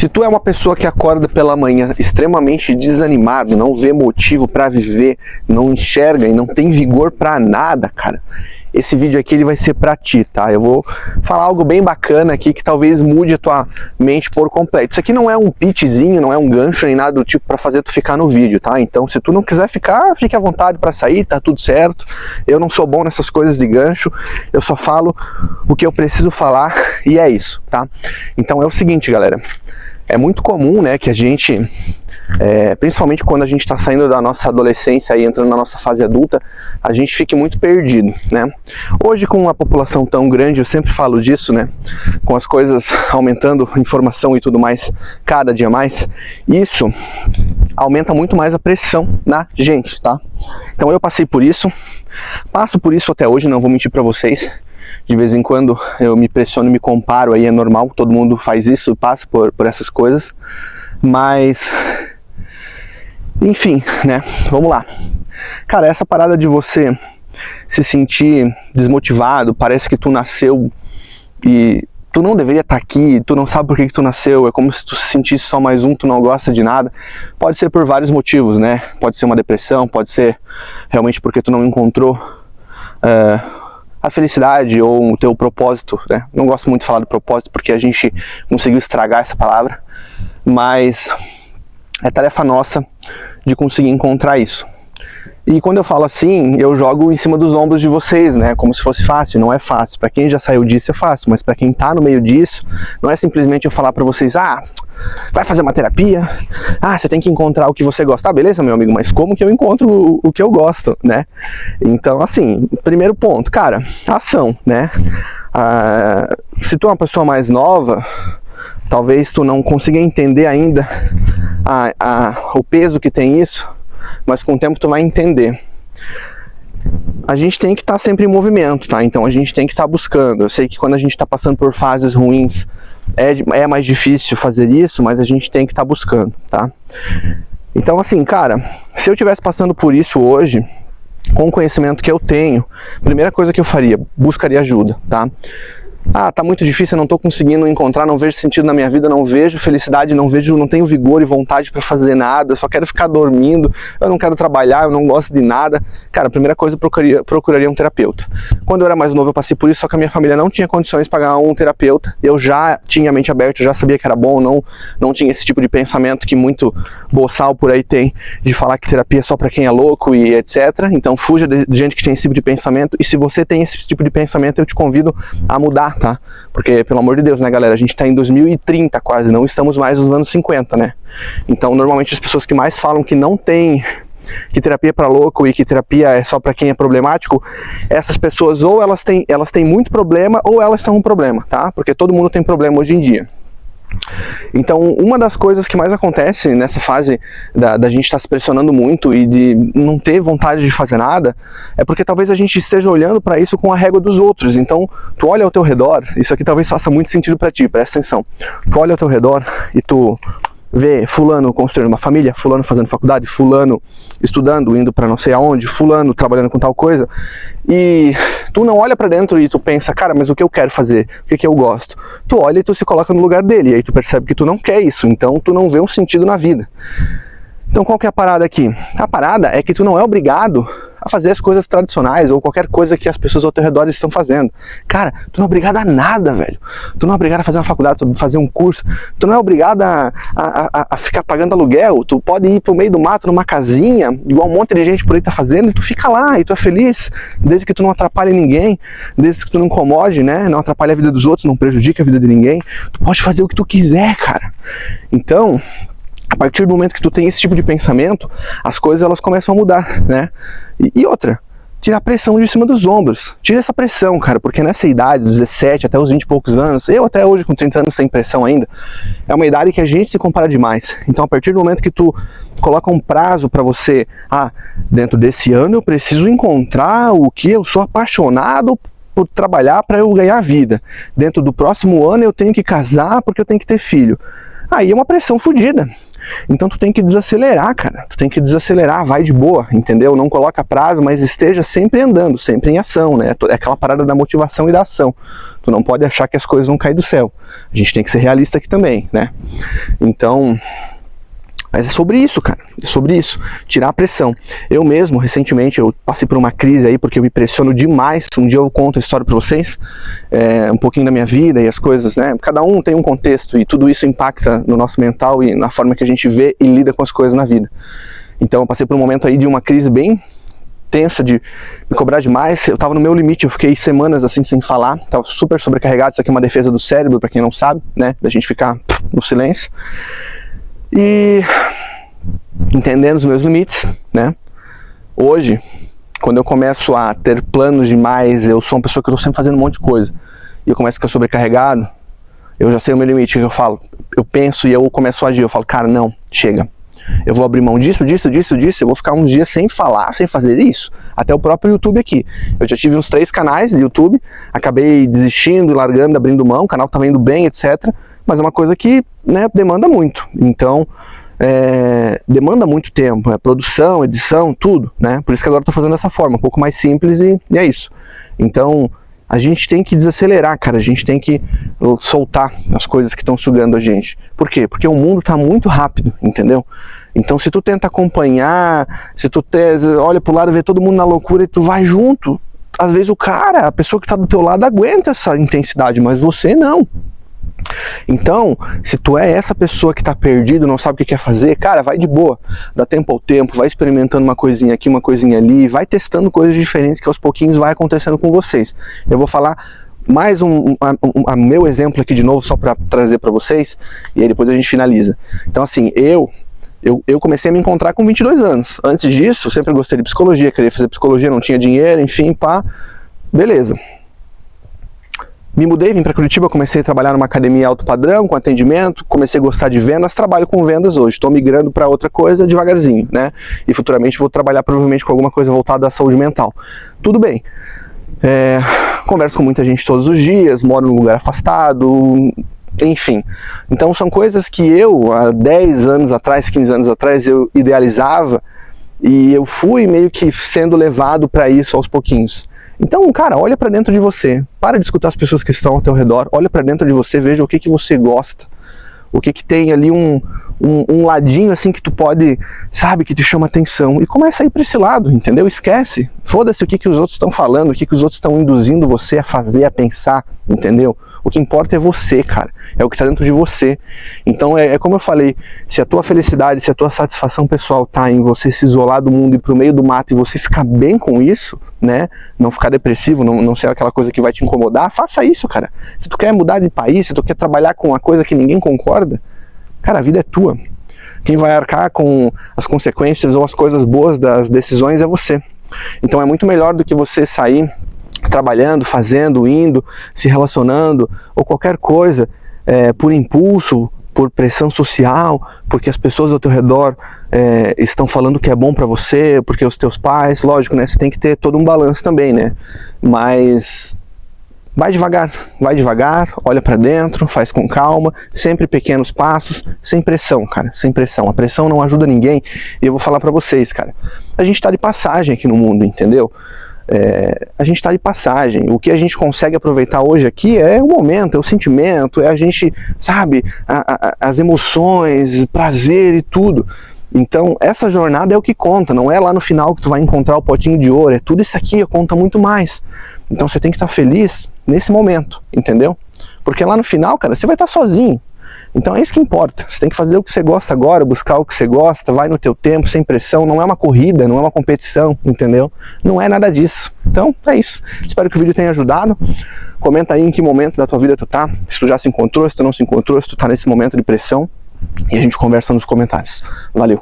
Se tu é uma pessoa que acorda pela manhã extremamente desanimado, não vê motivo para viver, não enxerga e não tem vigor para nada, cara, esse vídeo aqui ele vai ser para ti, tá? Eu vou falar algo bem bacana aqui que talvez mude a tua mente por completo. Isso aqui não é um pitchzinho, não é um gancho nem nada do tipo para fazer tu ficar no vídeo, tá? Então, se tu não quiser ficar, fique à vontade para sair, tá tudo certo. Eu não sou bom nessas coisas de gancho, eu só falo o que eu preciso falar e é isso, tá? Então é o seguinte, galera, é muito comum, né, que a gente, principalmente quando a gente está saindo da nossa adolescência e entrando na nossa fase adulta, a gente fique muito perdido, né? Hoje, com uma população tão grande, eu sempre falo disso, né? Com as coisas aumentando, informação e tudo mais, cada dia mais, isso aumenta muito mais a pressão na gente, tá? Então eu passei por isso, passo por isso até hoje, não vou mentir para vocês. De vez em quando eu me pressiono, me comparo, aí é normal, todo mundo faz isso, passa por essas coisas, mas enfim, né, vamos lá. Cara, essa parada de você se sentir desmotivado, parece que tu nasceu e tu não deveria estar aqui, tu não sabe por que tu nasceu, é como se tu se sentisse só mais um, tu não gosta de nada, pode ser por vários motivos, né, pode ser uma depressão, pode ser realmente porque tu não encontrou a felicidade ou o teu propósito, né? Não gosto muito de falar do propósito porque a gente conseguiu estragar essa palavra, mas é tarefa nossa de conseguir encontrar isso. E quando eu falo assim, eu jogo em cima dos ombros de vocês, né? Como se fosse fácil, não é fácil. Para quem já saiu disso é fácil, mas para quem tá no meio disso, não é simplesmente eu falar para vocês, vai fazer uma terapia, você tem que encontrar o que você gosta. Beleza, meu amigo, mas como que eu encontro o que eu gosto, né? Então, assim, primeiro ponto, cara, ação, né? Se tu é uma pessoa mais nova, talvez tu não consiga entender ainda o peso que tem isso, mas com o tempo tu vai entender. A gente tem que estar sempre em movimento, tá? Então a gente tem que estar buscando. Eu sei que quando a gente está passando por fases ruins é mais difícil fazer isso, mas a gente tem que estar buscando, tá? Então assim, cara, se eu estivesse passando por isso hoje, com o conhecimento que eu tenho, a primeira coisa que eu faria, buscaria ajuda, tá? Tá muito difícil, eu não tô conseguindo encontrar, não vejo sentido na minha vida, não vejo felicidade, não tenho vigor e vontade para fazer nada, eu só quero ficar dormindo, eu não quero trabalhar, eu não gosto de nada. Cara, a primeira coisa eu procuraria um terapeuta. Quando eu era mais novo eu passei por isso, só que a minha família não tinha condições de pagar um terapeuta, eu já tinha a mente aberta, eu já sabia que era bom, não tinha esse tipo de pensamento que muito boçal por aí tem, de falar que terapia é só para quem é louco e etc. Então fuja de gente que tem esse tipo de pensamento, e se você tem esse tipo de pensamento, eu te convido a mudar, tá? Porque, pelo amor de Deus, né, galera, a gente tá em 2030 quase, não estamos mais nos anos 50, né? Então, normalmente as pessoas que mais falam que não tem, que terapia é pra louco e que terapia é só pra quem é problemático, essas pessoas ou elas têm muito problema ou elas são um problema, tá? Porque todo mundo tem problema hoje em dia. Então, uma das coisas que mais acontece nessa fase da gente estar se pressionando muito e de não ter vontade de fazer nada, é porque talvez a gente esteja olhando para isso com a régua dos outros. Então, tu olha ao teu redor, isso aqui talvez faça muito sentido para ti, presta atenção. Tu olha ao teu redor e tu vê fulano construindo uma família, fulano fazendo faculdade, fulano estudando, indo para não sei aonde, fulano trabalhando com tal coisa, e tu não olha para dentro e tu pensa, cara, mas o que eu quero fazer? O que eu gosto? Tu olha e tu se coloca no lugar dele, e aí tu percebe que tu não quer isso, então tu não vê um sentido na vida. Então qual que é a parada aqui? A parada é que tu não é obrigado a fazer as coisas tradicionais ou qualquer coisa que as pessoas ao teu redor estão fazendo. Cara, tu não é obrigado a nada, velho. Tu não é obrigado a fazer uma faculdade, a fazer um curso. Tu não é obrigado a ficar pagando aluguel. Tu pode ir pro meio do mato numa casinha, igual um monte de gente por aí tá fazendo, e tu fica lá, e tu é feliz, desde que tu não atrapalhe ninguém, desde que tu não incomode, né? Não atrapalhe a vida dos outros, não prejudique a vida de ninguém. Tu pode fazer o que tu quiser, cara. Então, a partir do momento que tu tem esse tipo de pensamento, as coisas elas começam a mudar, né? E outra, tira a pressão de cima dos ombros. Tira essa pressão, cara, porque nessa idade, dos 17 até os 20 e poucos anos, eu até hoje com 30 anos sem pressão ainda, é uma idade que a gente se compara demais. Então a partir do momento que tu coloca um prazo pra você, dentro desse ano eu preciso encontrar o que eu sou apaixonado por trabalhar para eu ganhar vida. Dentro do próximo ano eu tenho que casar porque eu tenho que ter filho. Aí é uma pressão fodida. Então tu tem que desacelerar, cara. Tu tem que desacelerar, vai de boa, entendeu? Não coloca prazo, mas esteja sempre andando, sempre em ação, né? É aquela parada da motivação e da ação. Tu não pode achar que as coisas vão cair do céu. A gente tem que ser realista aqui também, né? Então... Mas é sobre isso, cara, é sobre isso, tirar a pressão. Eu mesmo, recentemente, eu passei por uma crise aí, porque eu me pressiono demais. Um dia eu conto a história pra vocês, um pouquinho da minha vida e as coisas, né? Cada um tem um contexto e tudo isso impacta no nosso mental e na forma que a gente vê e lida com as coisas na vida. Então eu passei por um momento aí de uma crise bem tensa, de me cobrar demais. Eu tava no meu limite, eu fiquei semanas assim sem falar, tava super sobrecarregado. Isso aqui é uma defesa do cérebro, pra quem não sabe, né? Da gente ficar no silêncio. E entendendo os meus limites, né? Hoje, quando eu começo a ter planos demais, eu sou uma pessoa que eu tô sempre fazendo um monte de coisa, e eu começo a ficar sobrecarregado, eu já sei o meu limite, que eu falo, eu penso e eu começo a agir, eu falo, cara, não, chega. Eu vou abrir mão disso, eu vou ficar uns dias sem falar, sem fazer isso. Até o próprio YouTube aqui. Eu já tive uns 3 canais de YouTube, acabei desistindo, largando, abrindo mão, o canal tava indo bem, etc. Mas é uma coisa que, né, demanda muito. Então, demanda muito tempo, produção, edição, tudo, né? Por isso que agora eu tô fazendo dessa forma, um pouco mais simples e é isso. Então, a gente tem que desacelerar, cara, a gente tem que soltar as coisas que estão sugando a gente. Por quê? Porque o mundo tá muito rápido, entendeu? Então, se tu tenta acompanhar, se tu olha pro lado e vê todo mundo na loucura e tu vai junto, às vezes a pessoa que tá do teu lado aguenta essa intensidade, mas você não. Então, se tu é essa pessoa que tá perdido, não sabe o que quer fazer, cara, vai de boa, dá tempo ao tempo, vai experimentando uma coisinha aqui, uma coisinha ali, vai testando coisas diferentes que aos pouquinhos vai acontecendo com vocês. Eu vou falar mais meu exemplo aqui de novo, só para trazer para vocês, e aí depois a gente finaliza. Então assim, eu comecei a me encontrar com 22 anos. Antes disso, eu sempre gostei de psicologia, queria fazer psicologia, não tinha dinheiro, enfim, pá, beleza. Me mudei, vim para Curitiba, comecei a trabalhar numa academia alto padrão, com atendimento, comecei a gostar de vendas, trabalho com vendas hoje, estou migrando para outra coisa devagarzinho, né? E futuramente vou trabalhar provavelmente com alguma coisa voltada à saúde mental. Tudo bem. Converso com muita gente todos os dias, moro num lugar afastado, enfim. Então são coisas que eu, há 10 anos atrás, 15 anos atrás, eu idealizava e eu fui meio que sendo levado para isso aos pouquinhos. Então, cara, olha pra dentro de você, para de escutar as pessoas que estão ao teu redor, olha pra dentro de você, veja o que você gosta, o que tem ali um ladinho assim que tu pode, sabe, que te chama atenção, e começa a ir pra esse lado, entendeu? Esquece, foda-se o que os outros estão falando, o que os outros estão induzindo você a fazer, a pensar, entendeu? O que importa é você, cara, é o que está dentro de você. Então é como eu falei, se a tua felicidade, se a tua satisfação pessoal tá em você se isolar do mundo e ir pro meio do mato e você ficar bem com isso, né, não ficar depressivo, não ser aquela coisa que vai te incomodar, faça isso, cara. Se tu quer mudar de país, se tu quer trabalhar com uma coisa que ninguém concorda, cara, a vida é tua. Quem vai arcar com as consequências ou as coisas boas das decisões é você. Então é muito melhor do que você sair trabalhando, fazendo, indo, se relacionando, ou qualquer coisa, por impulso, por pressão social, porque as pessoas ao teu redor estão falando que é bom pra você, porque os teus pais, lógico, né, você tem que ter todo um balanço também, né, mas vai devagar, olha pra dentro, faz com calma, sempre pequenos passos, sem pressão, cara, sem pressão. A pressão não ajuda ninguém, e eu vou falar pra vocês, cara, a gente tá de passagem aqui no mundo, entendeu? A gente está de passagem. O que a gente consegue aproveitar hoje aqui é o momento, é o sentimento, é a gente, sabe, as emoções, prazer e tudo. Então essa jornada é o que conta, não é lá no final que tu vai encontrar o potinho de ouro, é tudo isso aqui, conta muito mais. Então você tem que estar feliz nesse momento, entendeu? Porque lá no final, cara, você vai estar sozinho. Então é isso que importa, você tem que fazer o que você gosta agora, buscar o que você gosta, vai no teu tempo, sem pressão, não é uma corrida, não é uma competição, entendeu? Não é nada disso. Então é isso, espero que o vídeo tenha ajudado, comenta aí em que momento da tua vida tu tá, se tu já se encontrou, se tu não se encontrou, se tu tá nesse momento de pressão, e a gente conversa nos comentários. Valeu!